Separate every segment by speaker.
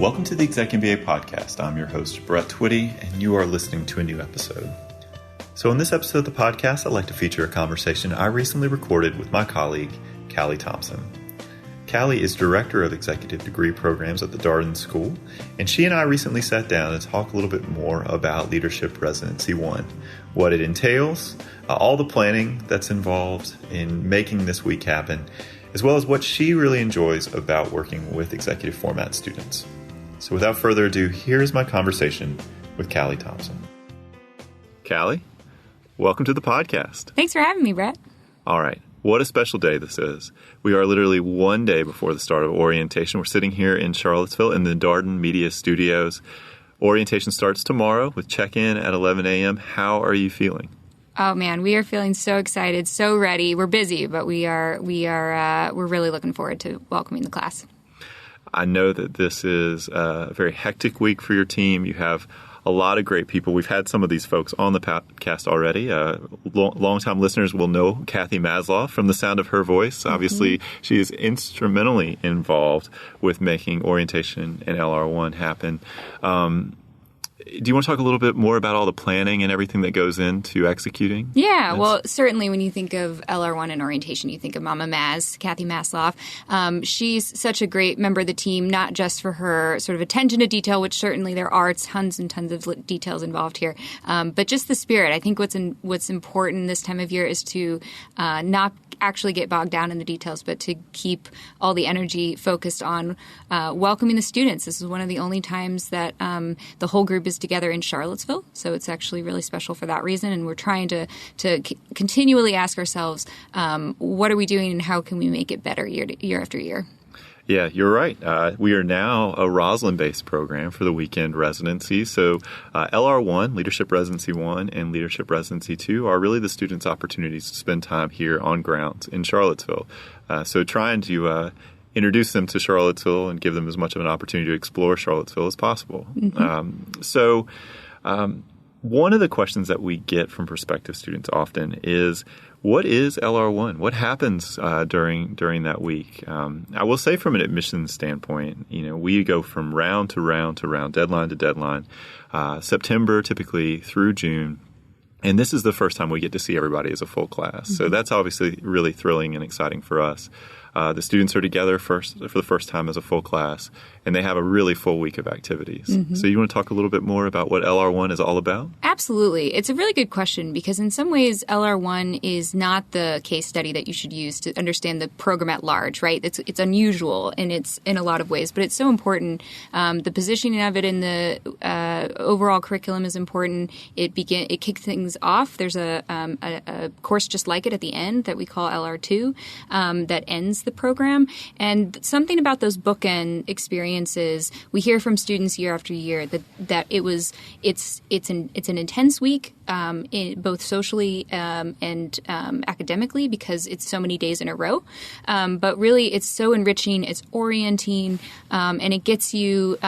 Speaker 1: Welcome to the ExecMBA podcast. I'm your host, Brett Twitty, and you are listening to a new episode. So in this episode of the podcast, I'd like to feature a conversation I recently recorded with my colleague, Callie Thompson. Callie is Director of Executive Degree Programs at the Darden School, and she and I recently sat down to talk a little bit more about Leadership Residency 1, what it entails, all the planning that's involved in making this week happen, as well as what she really enjoys about working with executive format students. So without further ado, here's my conversation with Callie Thompson. Callie, welcome to the podcast.
Speaker 2: Thanks for having me, Brett.
Speaker 1: All right. What a special day this is. We are literally one day before the start of orientation. We're sitting here in Charlottesville in the Darden Media Studios. Orientation starts tomorrow with check-in at 11 a.m. How are you feeling?
Speaker 2: Oh man, we are feeling so excited, so ready. We're busy, but we're really looking forward to welcoming the class.
Speaker 1: I know that this is a very hectic week for your team. You have a lot of great people. We've had some of these folks on the podcast already. Longtime listeners will know Kathy Maslow from the sound of her voice. Obviously, she is instrumentally involved with making orientation and LR1 happen. Do you want to talk a little bit more about all the planning and everything that goes into executing?
Speaker 2: Yeah, well, certainly when you think of LR1 and orientation, you think of Mama Maz, Kathy Maslow. She's such a great member of the team, not just for her sort of attention to detail, which certainly there are tons and tons of details involved here, but just the spirit. I think what's important this time of year is to not actually get bogged down in the details, but to keep all the energy focused on welcoming the students. This is one of the only times that the whole group is together in Charlottesville, so it's actually really special for that reason, and we're trying to continually ask ourselves, what are we doing and how can we make it better year after year?
Speaker 1: Yeah, you're right. We are now a Roslyn-based program for the weekend residency. So LR1, Leadership Residency 1, and Leadership Residency 2 are really the students' opportunities to spend time here on grounds in Charlottesville. So trying to introduce them to Charlottesville and give them as much of an opportunity to explore Charlottesville as possible. One of the questions that we get from prospective students often is, what is LR1? What happens during that week? I will say from an admissions standpoint, we go from round to round to round, deadline to deadline, September typically through June. And this is the first time we get to see everybody as a full class. So that's obviously really thrilling and exciting for us. The students are together for the first time as a full class, and they have a really full week of activities. So you want to talk a little bit more about what LR1 is all about?
Speaker 2: Absolutely. It's a really good question because in some ways LR1 is not the case study that you should use to understand the program at large, right? It's unusual and it's in a lot of ways, but it's so important. The positioning of it in the overall curriculum is important. It kicks things off. There's a course just like it at the end that we call LR2 that ends the program. And something about those bookend experiences, we hear from students year after year that it's an intense week, both socially and academically, because it's so many days in a row. But really, it's so enriching, it's orienting, and it gets you.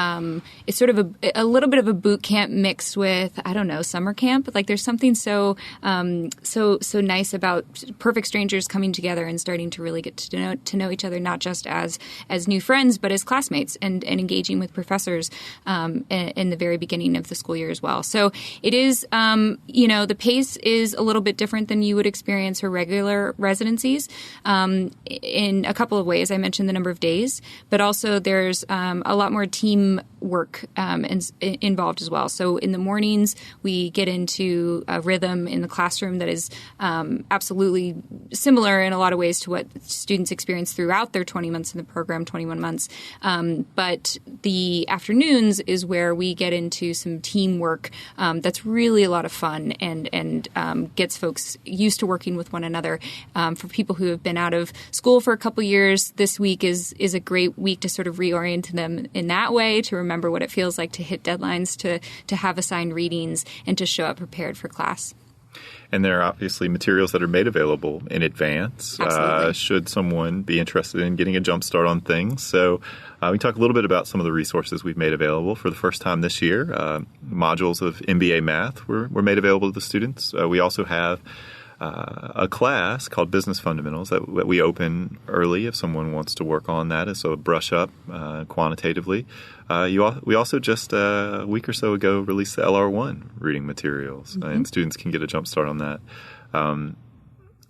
Speaker 2: It's sort of a little bit of a boot camp mixed with, I don't know, summer camp. Like there's something so nice about perfect strangers coming together and starting to really get to know each other, not just as new friends, but as classmates, and engaging with professors in the very beginning of the school year as well. So it is, the pace is a little bit different than you would experience for regular residencies in a couple of ways. I mentioned the number of days, but also there's a lot more team work involved as well. So in the mornings, we get into a rhythm in the classroom that is absolutely similar in a lot of ways to what students experience throughout their 20 months in the program, 21 months. But the afternoons is where we get into some teamwork that's really a lot of fun and gets folks used to working with one another. For people who have been out of school for a couple years, this week is a great week to sort of reorient them in that way, to remember what it feels like to hit deadlines, to have assigned readings, and to show up prepared for class.
Speaker 1: And there are obviously materials that are made available in advance should someone be interested in getting a jump start on things. So we talk a little bit about some of the resources we've made available for the first time this year. Modules of MBA math were made available to the students. We also have a class called Business Fundamentals that we open early if someone wants to work on that as a brush up quantitatively. We also just a week or so ago released the LR1 reading materials, and students can get a jump start on that.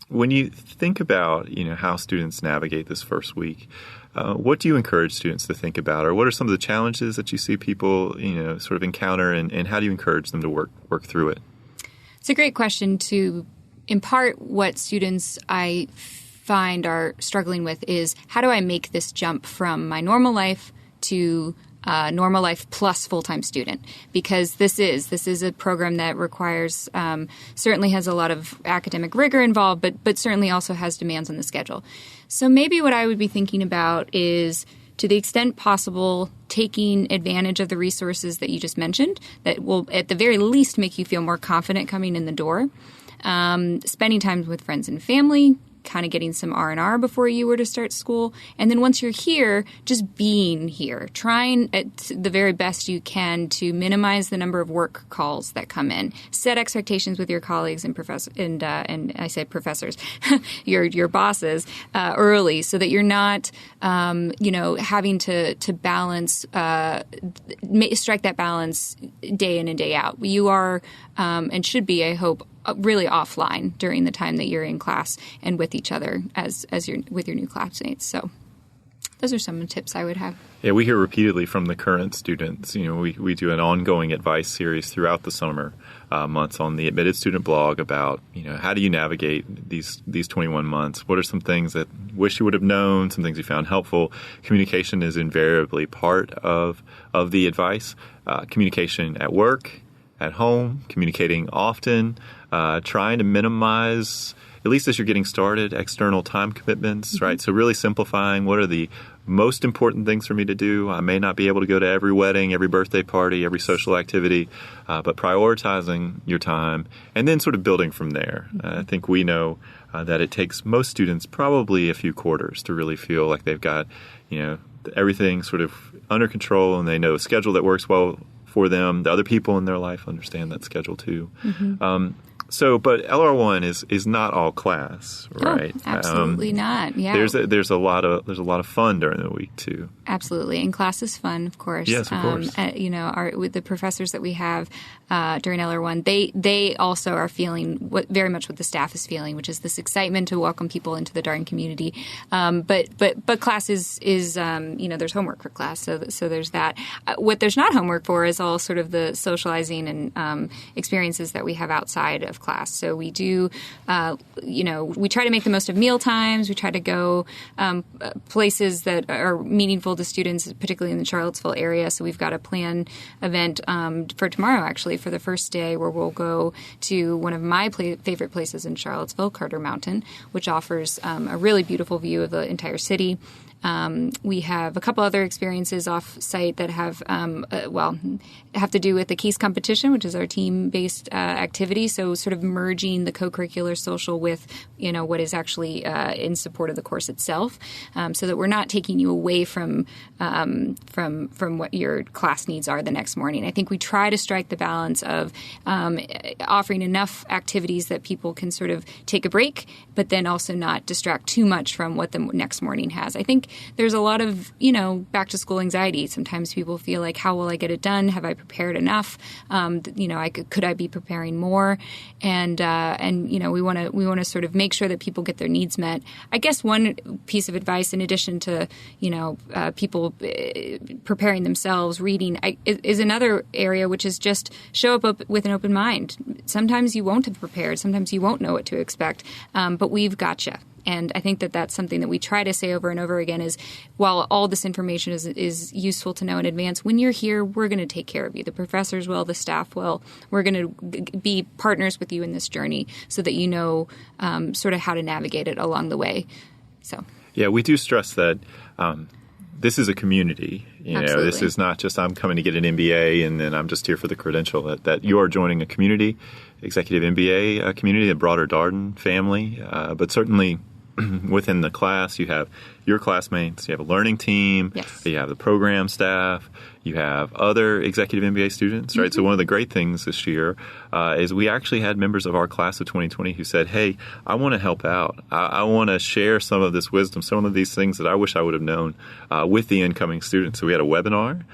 Speaker 1: When you think about how students navigate this first week, what do you encourage students to think about, or what are some of the challenges that you see people sort of encounter, and how do you encourage them to work through it?
Speaker 2: It's a great question. To in part, what students I find are struggling with is, how do I make this jump from my normal life to normal life plus full-time student? Because this is a program that requires certainly has a lot of academic rigor involved, but certainly also has demands on the schedule. So maybe what I would be thinking about is, to the extent possible, taking advantage of the resources that you just mentioned that will at the very least make you feel more confident coming in the door. Spending time with friends and family, kind of getting some R&R before you were to start school. And then once you're here, just being here, trying at the very best you can to minimize the number of work calls that come in. Set expectations with your colleagues and I say professors, your bosses early, so that you're not, having to balance, strike that balance day in and day out. You are and should be, I hope, really offline during the time that you're in class and with each other as you're with your new classmates. So those are some of the tips I would have.
Speaker 1: Yeah, we hear repeatedly from the current students. We do an ongoing advice series throughout the summer months on the Admitted Student blog about, how do you navigate these 21 months? What are some things that you wish you would have known, some things you found helpful? Communication is invariably part of the advice. Communication at work, at home, communicating often, trying to minimize, at least as you're getting started, external time commitments, right? So really simplifying, what are the most important things for me to do? I may not be able to go to every wedding, every birthday party, every social activity, but prioritizing your time and then sort of building from there. I think we know that it takes most students probably a few quarters to really feel like they've got, everything sort of under control, and they know a schedule that works well for them. The other people in their life understand that schedule too. But LR1 is not all class, right?
Speaker 2: Oh, absolutely not. Yeah,
Speaker 1: there's a lot of fun during the week too.
Speaker 2: Absolutely, and class is fun, of course.
Speaker 1: Yes, of course.
Speaker 2: With the professors that we have during LR1, they also are feeling very much what the staff is feeling, which is this excitement to welcome people into the Darden community. But class is there's homework for class, so there's that. What there's not homework for is all sort of the socializing and experiences that we have outside of class. So we do, we try to make the most of meal times. We try to go places that are meaningful to students, particularly in the Charlottesville area. So we've got a planned event for tomorrow, actually, for the first day, where we'll go to one of my favorite places in Charlottesville, Carter Mountain, which offers a really beautiful view of the entire city. We have a couple other experiences off-site that have to do with the case competition, which is our team-based activity. So sort of merging the co-curricular social with, what is actually in support of the course itself, so that we're not taking you away from what your class needs are the next morning. I think we try to strike the balance of offering enough activities that people can sort of take a break, but then also not distract too much from what the next morning has. I think there's a lot of, back-to-school anxiety. Sometimes people feel like, how will I get it done? Have I prepared enough? Could I be preparing more? And we want to sort of make sure that people get their needs met. I guess one piece of advice, in addition to, people preparing themselves, reading, is another area, which is just show up with an open mind. Sometimes you won't have prepared. Sometimes you won't know what to expect, but we've got you. And I think that that's something that we try to say over and over again is, while all this information is useful to know in advance, when you're here, we're going to take care of you. The professors will, the staff will. We're going to be partners with you in this journey so that you know sort of how to navigate it along the way. So
Speaker 1: yeah, we do stress that this is a community. This is not just I'm coming to get an MBA and then I'm just here for the credential. That you are joining a community, Executive MBA community, a broader Darden family, but certainly within the class. You have your classmates, you have a learning team,
Speaker 2: yes.
Speaker 1: You have the program staff, you have other Executive MBA students, right? So one of the great things this year is we actually had members of our class of 2020 who said, hey, I want to help out. I want to share some of this wisdom, some of these things that I wish I would have known with the incoming students. So we had a webinar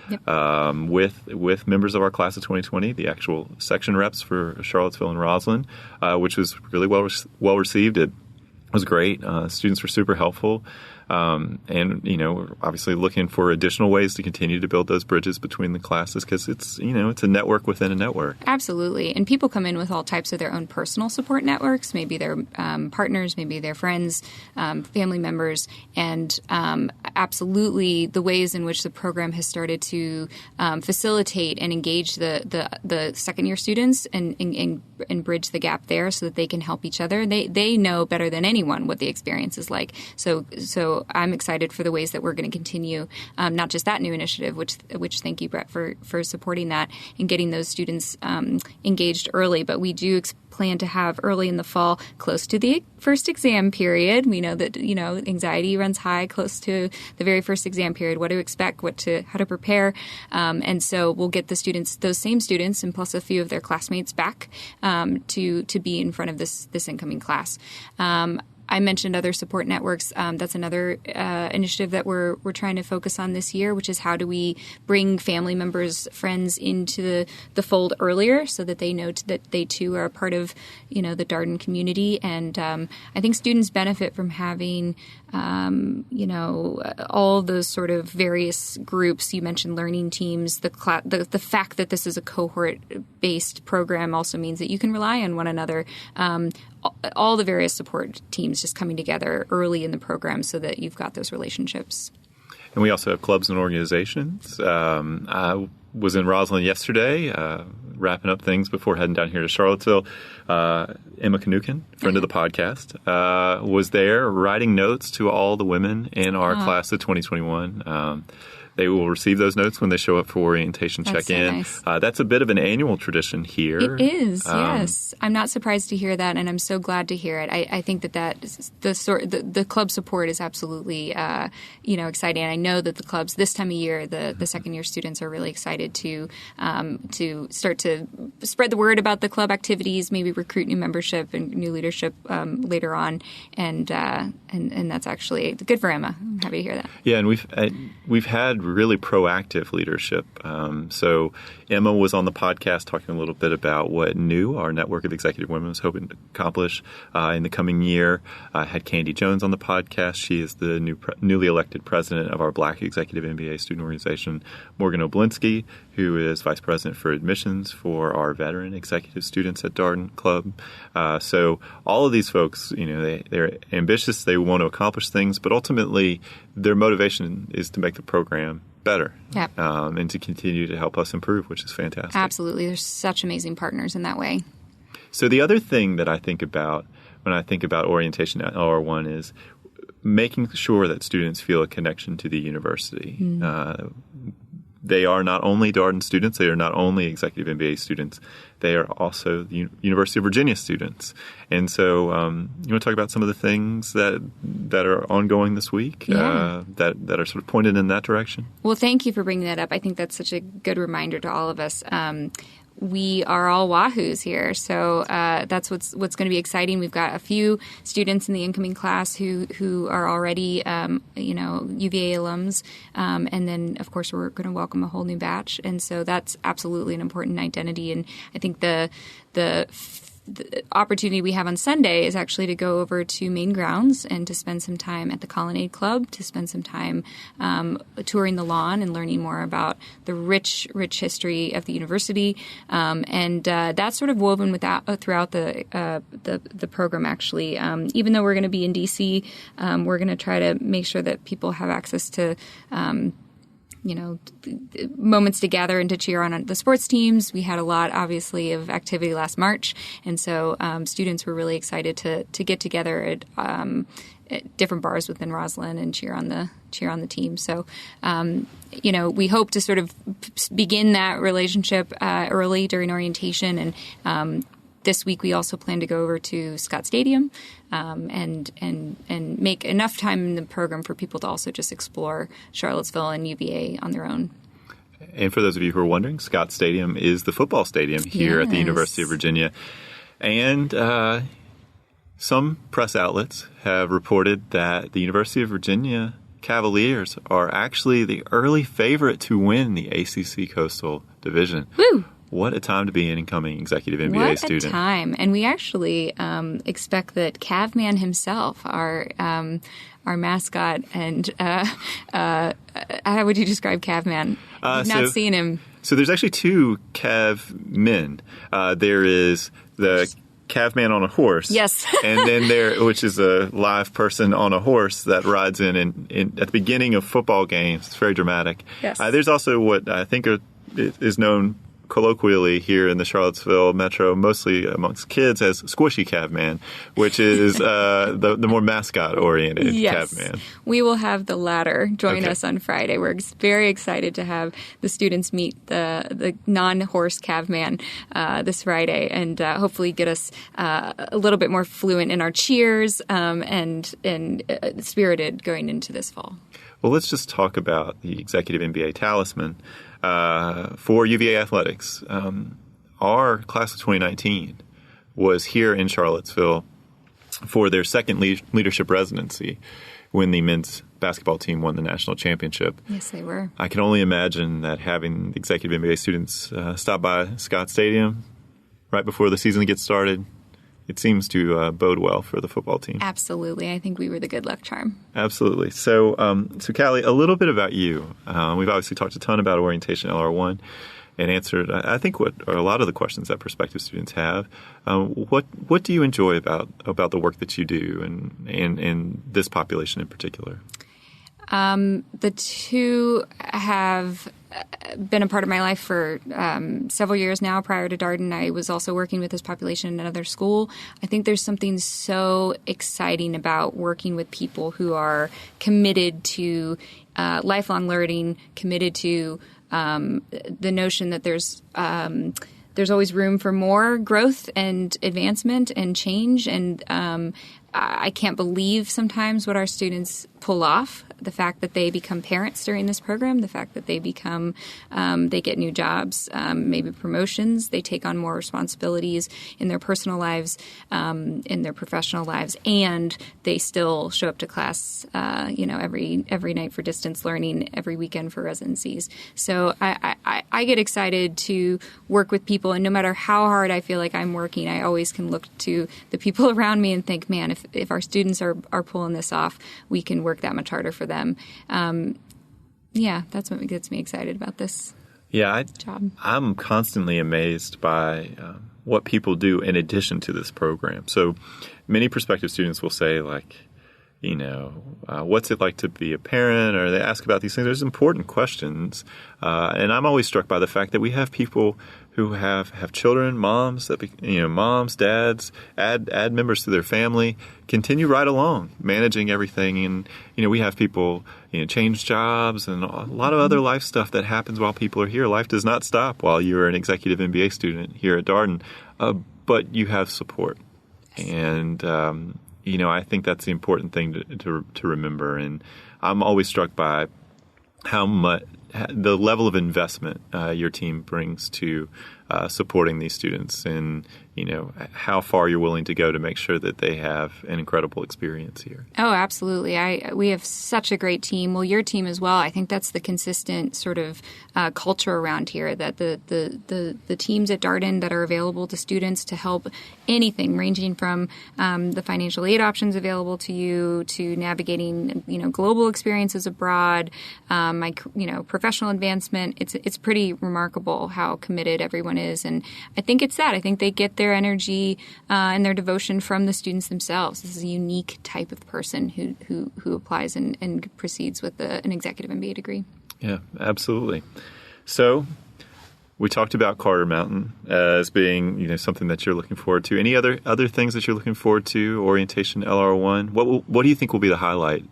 Speaker 1: with members of our class of 2020, the actual section reps for Charlottesville and Roslyn, which was really well received. It was great. Students were super helpful. And, we're obviously looking for additional ways to continue to build those bridges between the classes because it's a network within a network.
Speaker 2: Absolutely. And people come in with all types of their own personal support networks, maybe their partners, maybe their friends, family members. And absolutely the ways in which the program has started to facilitate and engage the second-year students and bridge the gap there so that they can help each other. They know better than anyone what the experience is like. So I'm excited for the ways that we're going to continue, not just that new initiative, which thank you, Brett, for supporting that and getting those students engaged early. But we do plan to have early in the fall, close to the first exam period. We know that, anxiety runs high close to the very first exam period, what to expect, how to prepare. And so we'll get the students, those same students, and plus a few of their classmates back to be in front of this incoming class. I mentioned other support networks. That's another initiative that we're trying to focus on this year, which is how do we bring family members, friends into the fold earlier so that they know that they too are a part of, the Darden community. And I think students benefit from having, all those sort of various groups. You mentioned learning teams. The fact that this is a cohort-based program also means that you can rely on one another. All the various support teams just coming together early in the program so that you've got those relationships.
Speaker 1: And we also have clubs and organizations. I was in Roslyn yesterday, wrapping up things before heading down here to Charlottesville. Emma Kanukin, friend of the podcast, was there writing notes to all the women in our class of 2021. They will receive those notes when they show up for orientation check-in.
Speaker 2: So nice.
Speaker 1: That's a bit of an annual tradition here.
Speaker 2: It is, yes. I'm not surprised to hear that, and I'm so glad to hear it. I think that the club support is absolutely exciting. And I know that the clubs this time of year, the second-year students are really excited to start to spread the word about the club activities, maybe recruit new membership and new leadership later on, and that's actually good for Emma. I'm happy to hear that.
Speaker 1: Yeah, and we've had really proactive leadership. So Emma was on the podcast talking a little bit about what new our network of executive women was hoping to accomplish in the coming year. I had Candy Jones on the podcast. She is the newly elected president of our Black Executive MBA student organization. Morgan Oblinsky, who is vice president for admissions for our veteran executive students at Darden Club. So all of these folks, they're ambitious. They want to accomplish things, but ultimately their motivation is to make the program better.
Speaker 2: Yep.
Speaker 1: And to continue to help us improve, which is fantastic.
Speaker 2: Absolutely. There's such amazing partners in that way.
Speaker 1: So the other thing that I think about when I think about orientation at LR1 is making sure that students feel a connection to the university. They are not only Darden students, they are not only Executive MBA students, they are also the University of Virginia students. And so you want to talk about some of the things that are ongoing this week that are sort of pointed in that direction?
Speaker 2: Well, thank you for bringing that up. I think that's such a good reminder to all of us. We are all Wahoos here, so that's what's going to be exciting. We've got a few students in the incoming class who are already, UVA alums, and then of course we're going to welcome a whole new batch, and so that's absolutely an important identity. And I think the opportunity we have on Sunday is actually to go over to Main Grounds and to spend some time at the Colonnade Club, to spend some time touring the lawn and learning more about the rich history of the university. And that's sort of woven throughout the program, actually. Even though we're going to be in D.C., we're going to try to make sure that people have access to moments to gather and to cheer on the sports teams. We had a lot, obviously, of activity last March, and so students were really excited to get together at different bars within Roslyn and cheer on the team. So, we hope to sort of begin that relationship early during orientation and This week, we also plan to go over to Scott Stadium and make enough time in the program for people to also just explore Charlottesville and UVA on their own.
Speaker 1: And for those of you who are wondering, Scott Stadium is the football stadium here at the University of Virginia. And some press outlets have reported that the University of Virginia Cavaliers are actually the early favorite to win the ACC Coastal Division.
Speaker 2: Woo!
Speaker 1: What a time to be an incoming executive MBA student.
Speaker 2: What a time. And we actually expect that Cavman himself, our mascot, and how would you describe Cavman? I've not seen him.
Speaker 1: So there's actually two Cav men. There is the Cavman on a horse.
Speaker 2: Yes.
Speaker 1: And then which is a live person on a horse that rides in at the beginning of football games. It's very dramatic.
Speaker 2: Yes.
Speaker 1: There's also what I think is known colloquially here in the Charlottesville metro, mostly amongst kids, as Squishy Cavman, which is the more mascot-oriented Cavman.
Speaker 2: We will have the latter join us on Friday. We're very excited to have the students meet the non-horse Cavman this Friday and hopefully get us a little bit more fluent in our cheers and spirited going into this fall.
Speaker 1: Well, let's just talk about the Executive MBA Talisman. For UVA Athletics, our class of 2019 was here in Charlottesville for their second Leadership Residency when the men's basketball team won the national championship.
Speaker 2: Yes, they were. I
Speaker 1: can only imagine that having the Executive MBA students stop by Scott Stadium right before the season gets started, it seems to bode well for the football team.
Speaker 2: Absolutely. I think we were the good luck charm.
Speaker 1: Absolutely. So Callie, a little bit about you. We've obviously talked a ton about orientation LR1 and answered, I think, what are a lot of the questions that prospective students have. What do you enjoy about the work that you do and this population in particular?
Speaker 2: The two have been a part of my life for several years now. Prior to Darden, I was also working with this population in another school. I think there's something so exciting about working with people who are committed to lifelong learning, committed to the notion that there's always room for more growth and advancement and change. And I can't believe sometimes what our students pull off. The fact that they become parents during this program, the fact that they they get new jobs, maybe promotions, they take on more responsibilities in their personal lives, in their professional lives, and they still show up to class, every night for distance learning, every weekend for residencies. So I get excited to work with people, and no matter how hard I feel like I'm working, I always can look to the people around me and think, man, if our students are pulling this off, we can work that much harder for them. That's what gets me excited about this job.
Speaker 1: I'm constantly amazed by what people do in addition to this program. So many prospective students will say, like, what's it like to be a parent? Or they ask about these things. There's important questions. And I'm always struck by the fact that we have people who have children, moms, moms, dads, add members to their family, continue right along, managing everything. And, we have people, change jobs and a lot of other life stuff that happens while people are here. Life does not stop while you're an executive MBA student here at Darden, but you have support. And, I think that's the important thing to remember. And I'm always struck by how much the level of investment your team brings to supporting these students and, how far you're willing to go to make sure that they have an incredible experience here.
Speaker 2: Oh, absolutely. We have such a great team. Well, your team as well. I think that's the consistent sort of culture around here, that the teams at Darden that are available to students to help anything ranging from the financial aid options available to you to navigating, global experiences abroad, professional advancement. It's pretty remarkable how committed everyone is. And I think it's that. I think they get their energy and their devotion from the students themselves. This is a unique type of person who applies and proceeds with an executive MBA degree.
Speaker 1: Yeah, absolutely. So we talked about Carter Mountain as being, something that you're looking forward to. Any other things that you're looking forward to? Orientation LR1. What do you think will be the highlight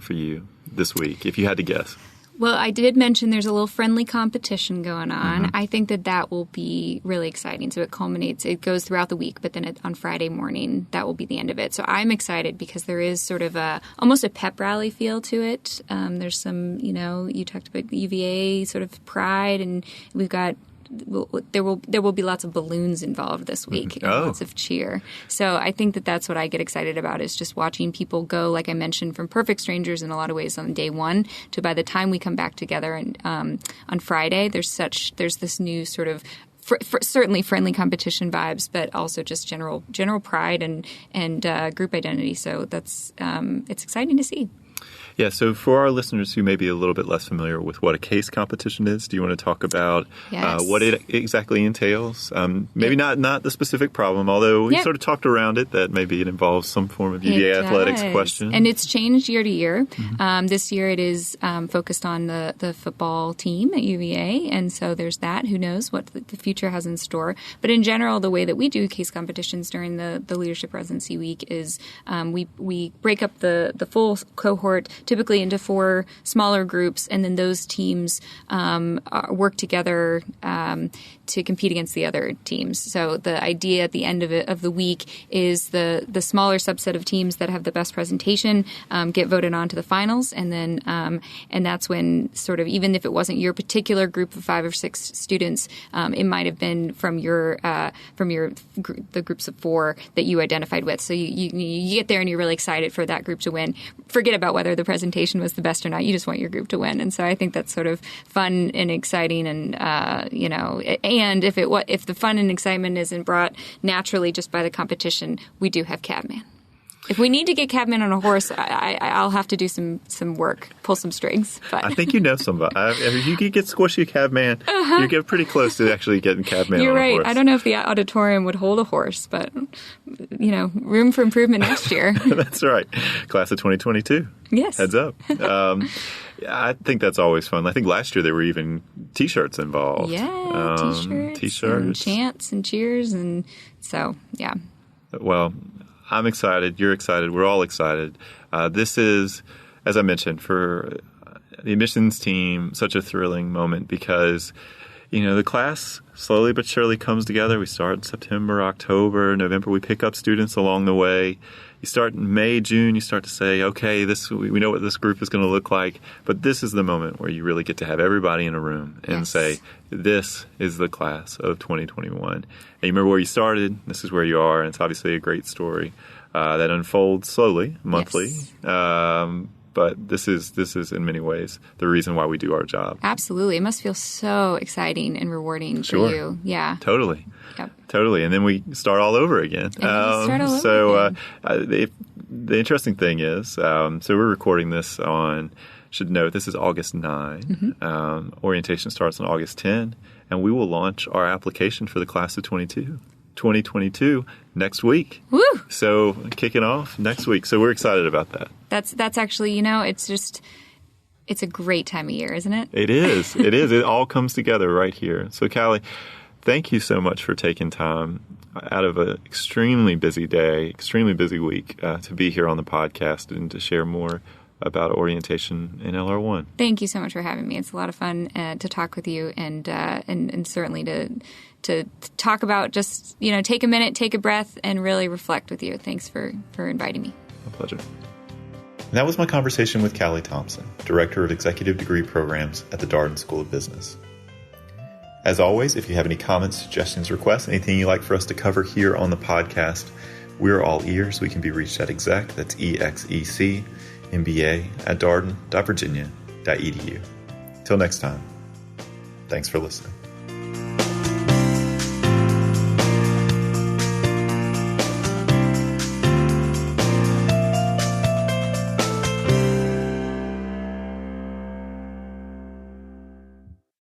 Speaker 1: for you this week, if you had to guess?
Speaker 2: Well, I did mention there's a little friendly competition going on.
Speaker 1: Mm-hmm.
Speaker 2: I think that will be really exciting. So it culminates, it goes throughout the week, but then on Friday morning, that will be the end of it. So I'm excited because there is sort of almost a pep rally feel to it. There's some, you talked about the UVA sort of pride, and we've got there will be lots of balloons involved this week and lots of cheer. So I think that's what I get excited about, is just watching people go, like I mentioned, from perfect strangers in a lot of ways on day one to by the time we come back together and on Friday, there's this new sort of certainly friendly competition vibes, but also just general pride and group identity. So that's it's exciting to see.
Speaker 1: Yeah, so for our listeners who may be a little bit less familiar with what a case competition is, do you want to talk about what it exactly entails? Maybe not the specific problem, although we sort of talked around it, that maybe it involves some form of UVA athletics question.
Speaker 2: And it's changed year to year. Mm-hmm. This year it is focused on the football team at UVA, and so there's that. Who knows what the future has in store. But in general, the way that we do case competitions during the Leadership Residency week is we break up the full cohort typically into 4 smaller groups, and then those teams work together to compete against the other teams. So the idea at the end of the week is the smaller subset of teams that have the best presentation get voted on to the finals, and then and that's when sort of, even if it wasn't your particular group of 5 or 6 students, it might have been from the groups of 4 that you identified with. So you get there and you're really excited for that group to win. Forget about whether the presentation was the best or not. You just want your group to win. And so I think that's sort of fun and exciting. And, and if the fun and excitement isn't brought naturally just by the competition, we do have Cabman. If we need to get Cabman on a horse, I'll have to do some work, pull some strings. But
Speaker 1: I think you know somebody. If you could get squishy Cabman, you get pretty close to actually getting Cabman
Speaker 2: You're
Speaker 1: on a
Speaker 2: right.
Speaker 1: horse.
Speaker 2: I don't know if the auditorium would hold a horse, but, room for improvement next year.
Speaker 1: That's right. Class of 2022.
Speaker 2: Yes.
Speaker 1: Heads up. I think that's always fun. I think last year there were even T-shirts involved.
Speaker 2: Yeah, T-shirts. And chants and cheers. And so, yeah.
Speaker 1: Well, I'm excited. You're excited. We're all excited. This is, as I mentioned, for the admissions team, such a thrilling moment because, the class slowly but surely comes together. We start in September, October, November. We pick up students along the way. You start in May, June, you start to say, okay, we know what this group is going to look like, but this is the moment where you really get to have everybody in a room and say, this is the class of 2021. And you remember where you started, this is where you are, and it's obviously a great story that unfolds slowly, monthly.
Speaker 2: Yes.
Speaker 1: But this is in many ways the reason why we do our job.
Speaker 2: Absolutely. It must feel so exciting and rewarding for you. Yeah.
Speaker 1: Totally.
Speaker 2: Yep.
Speaker 1: Totally. And then we start all over again. The interesting thing is, so we're recording this should note, this is August 9. Mm-hmm. Orientation starts on August 10, and we will launch our application for the class of 2022 next week.
Speaker 2: Woo!
Speaker 1: So kicking off next week. So we're excited about that.
Speaker 2: That's actually, it's a great time of year, isn't it?
Speaker 1: It is. It is. It all comes together right here. So Callie, thank you so much for taking time out of an extremely busy day, extremely busy week to be here on the podcast and to share more about orientation in LR1.
Speaker 2: Thank you so much for having me. It's a lot of fun to talk with you and certainly to talk about just, take a minute, take a breath, and really reflect with you. Thanks for inviting me.
Speaker 1: My pleasure. And that was my conversation with Callie Thompson, Director of Executive Degree Programs at the Darden School of Business. As always, if you have any comments, suggestions, requests, anything you'd like for us to cover here on the podcast, we're all ears. We can be reached at that's ExecMBA @darden.virginia.edu. Till next time, thanks for listening.